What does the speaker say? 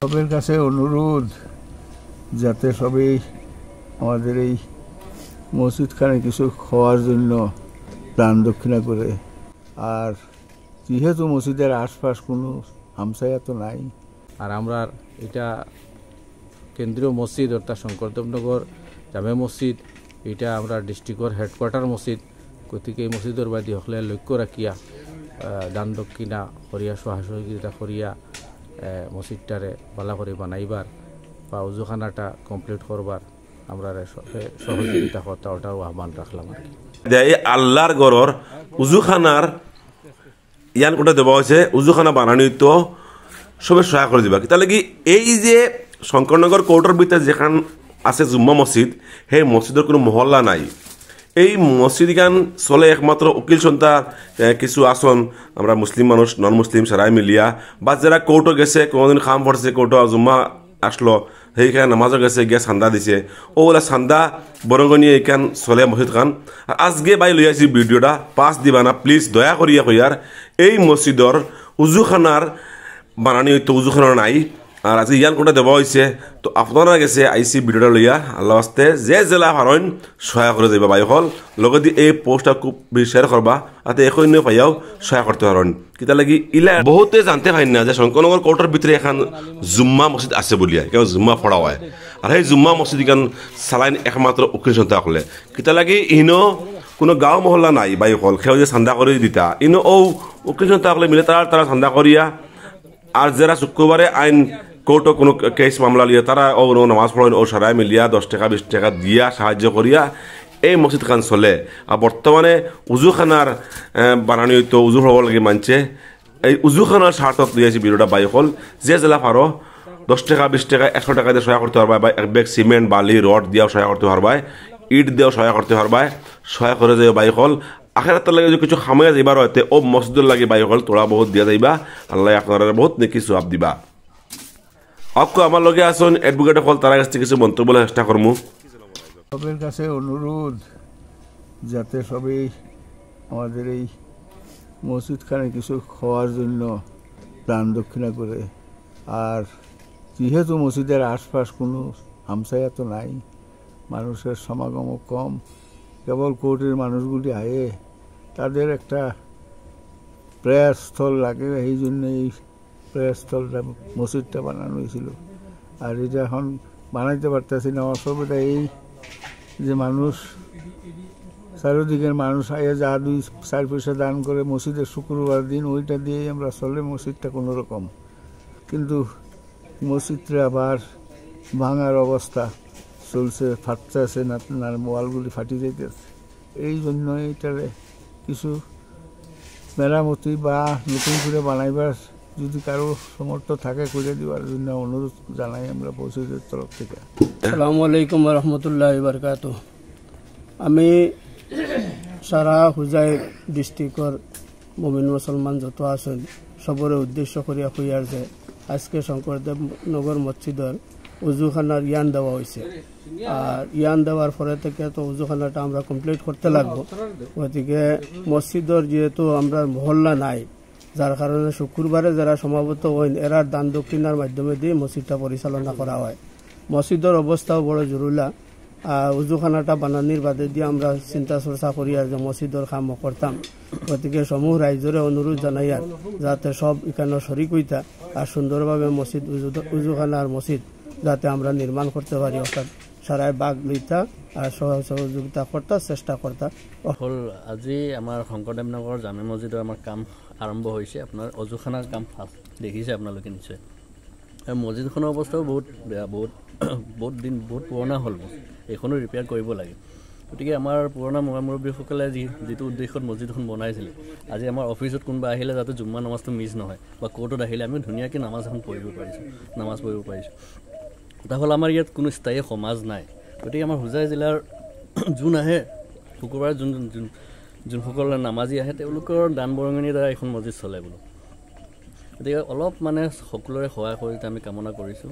সবের কাছে অনুরোধ যাতে সবাই আমাদের এই মসজিদখানে কিছু খাওয়ার জন্য দান দক্ষিণা করে। আর যেহেতু মসজিদের আশপাশ কোনো হামসায়া তো নাই, আর আমরা এটা কেন্দ্রীয় মসজিদ অর্থাৎ শঙ্করদেবনগর জামে মসজিদ, এটা আমরা ডিস্ট্রিক্টর হেডকোয়ার্টার মসজিদ, গতিকে এই মসজিদের বাদী হলে লক্ষ্য রাখিয়া দান দক্ষিণা করিয়া সহযোগিতা করিয়া মসজিদটারে বালা করে বানাইবার বা উজুখানাটা কমপ্লিট করবার আমরা সহযোগিতা করতে ওটাও আহ্বান রাখলাম আর কি। এই আল্লাহর গড়র উজুখানার ইয়ান কোটা দেওয়া হয়েছে, উজুখানা বানানি তো সবে সহায় করে দিবা। তাহলে কি এই যে শঙ্করনগর কোর্টের ভিতরে যেখান আছে জুম্মা মসজিদ, সেই মসজিদের কোনো মহল্লা নাই। এই মসজিদ গান চলে একমাত্র উকিল সন্তা কিছু আসন আমরা মুসলিম মানুষ নন মুসলিম সারাই মিলিয়া, বা যারা কোর্টও গেছে কোনোদিন খাম পড়ছে কোর্টও জুম্মা আসলো সেইখানে নামাজও গেছে গিয়ে চান্দা দিছে, ওগুলা চান্দা বরঙ্গনি এইখান চলে মসজিদ খান। আর আজকে বাই লই আছি ভিডিওটা পাঁচ দিবা না প্লিজ দয়া করিয়া কইয়ার এই মসজিদর উজুখানার বানানি হয়তো উজুখানা নাই। আর আজকে ইয়ান কোনটা দেওয়া হয়েছে তো আপনারা গেছে আইসি ভিডিওটা লইয়া আল্লাহ আস্তে যে জেলা পারেন সহায় করে দেবা বাই হল লগতে এই পোস্টটা খুব শেয়ার করবা, তাতে এখন পাইয়াও সহায় করতে পারেন। কিতা লাগি ইলা বহুতে জানতে পারেন না যে শঙ্করনগর কোর্টের ভিতরে এখন জুম্মা মসজিদ আছে বলিয়া, কেউ জুম্মা পড়া হয়। আর সেই জুম্মা মসজিদ এখন চালাইন একমাত্র উকিল সন্তা হলে। কিতা লাগি ইনো কোনো গাঁও মহল্লা নাই বাই হল, সেও যে চান্দা করে দিতা ইনো ও উকিল সন্তা হলে মিলে তারা চান্দা করিয়া। আর যারা শুক্রবারে আইন কোর্টও কোনো কেস মামলা লিয়া তারা ও নামাজ পড়েন ও সারাই মিলিয়া 10 টাকা 20 টাকা দিয়া সাহায্য করিয়া এই মসজিদ খান চলে। আর বর্তমানে উজুখানার বানানি হইতো উজু হব লাগে মানছে, এই উজুখানার স্বার্থত লিয়েছি ভিডিওটা বাই হল যে জেলা পারো 10 টাকা 20 টাকা 100 টাকা দিয়ে সহায় করতে পারবা, বা এক ব্যাগ সিমেন্ট বালি রড দিয়েও সহায় করতে পারবা, ইট দিয়েও সহায় করতে পারবা, সহায় করে যাই বাই হল। আখেরাতের লাগে যদি কিছু খামাইয়া যাইবার হয়তে ও মসজিদের লাগে বাই হল তোরা বহুত দিয়া যাইবা, আল্লাহ আপনারা বহুত নেকি সওয়াব দিবা। অক্ষ আমার লগে আসুন অ্যাডভোকেট হল, তারা কাছ থেকে কিছু মন্তব্য বলার চেষ্টা করবো। সবের কাছে অনুরোধ যাতে সবাই আমাদের এই মসজিদখানে কিছু খাওয়ার জন্য দান দক্ষিণা করে। আর যেহেতু মসজিদের আশপাশ কোনো হামসায়া তো নাই, মানুষের সমাগমও কম, কেবল কোর্টের মানুষগুলি আয়ে, তাদের একটা প্রেয়ার স্থল লাগে, এই জন্য এই প্রেয়ার স্থলটা মসজিদটা বানানো হয়েছিল। আর এটা এখন বানাইতে পারতেছি না, অসুবিধা এই যে মানুষ চারিদিকের মানুষ আইয়া যা 2-4 পয়সা দান করে মসজিদের শুক্রবার দিন ওইটা দিয়েই আমরা চলে মসজিদটা কোনো রকম। কিন্তু মসজিদটা আবার ভাঙার অবস্থা চলছে, ফাটতেছে না, ওয়ালগুলি ফাটি যাইতেছে। এই জন্য এইটারে কিছু মেরামতি বা নতুন করে বানাইবার যদি কারো সমর্থ থাকে করে দেওয়ার জন্য অনুরোধ জানাই আমরা মসজিদের তরফ থেকে। আসসালামু আলাইকুম ওয়া রাহমাতুল্লাহি ওয়া বারাকাতুহু। আমি সারা হুজাই ডিস্ট্রিক্টর মুমিন মুসলমান যত আছেন সবরে উদ্দেশ্য করিয়া কইয়ার যে আজকে শঙ্করদেবনগর মসজিদের উজুখানার ইয়ান দেওয়া হয়েছে। আর ইয়ান দেওয়ার পরে থেকে তো উজুখানাটা আমরা কমপ্লিট করতে লাগবো। গতিকে মসজিদের যেহেতু আমরা মহল্লা নাই, যার কারণে শুক্রবারে যারা সমাবেত হন এরা দান দক্ষিণার মাধ্যমে দিয়ে মসজিদটা পরিচালনা করা হয়। মসজিদের অবস্থাও বড় জরুলা। উজুখানাটা বানানির বাদে দিয়ে আমরা চিন্তা চর্চা করি আর যে মসজিদের কাম করতাম। গতিকে সমূহ রাইজরে অনুরোধ জানাইয়ার যাতে সব এখানে শরিক হইতা আর সুন্দরভাবে মসজিদ উজুখানার মসজিদ যাতে আমরা নির্মাণ করতে পারি, অর্থাৎ সারাই বাঘ লইতা আর সহযোগিতা করতা চেষ্টা করতা। আজি আমাৰ শংকৰদেৱনগৰ জামে মছজিদৰ আমাৰ কাম আৰম্ভ হৈছে। আপোনাৰ অজুখানাৰ কাম দেখিছে আপোনালোকে নিশ্চয়। আৰু মছজিদখনৰ অৱস্থাও বহুত বেয়া, বহুত পুৰণা হ'ল, এইখনো ৰিপেয়াৰ কৰিব লাগে। গতিকে আমাৰ পুৰণা মুৰব্বীসকলে যিটো উদ্দেশ্যত মছজিদখন বনাইছিলে, আজি আমাৰ অফিচত কোনোবা আহিলে যাতে জুম্মা নামাজটো মিছ নহয়, বা কোৰ্টত আহিলে আমি ধুনীয়াকৈ নামাজ পঢ়িব পাৰিছোঁ। এটা হ'ল আমাৰ ইয়াত কোনো স্থায়ী সমাজ নাই। গতিকে আমাৰ হোজাই জিলাৰ যোন আহে শুকুৰবাৰে যোনসকল নামাজী আহে তেওঁলোকৰ দান বৰঙণিৰ দ্বাৰা এখন মছজিদ চলে বোলো। গতিকে অলপ সকলোৰে সহায় সহযোগিতা আমি কামনা কৰিছোঁ।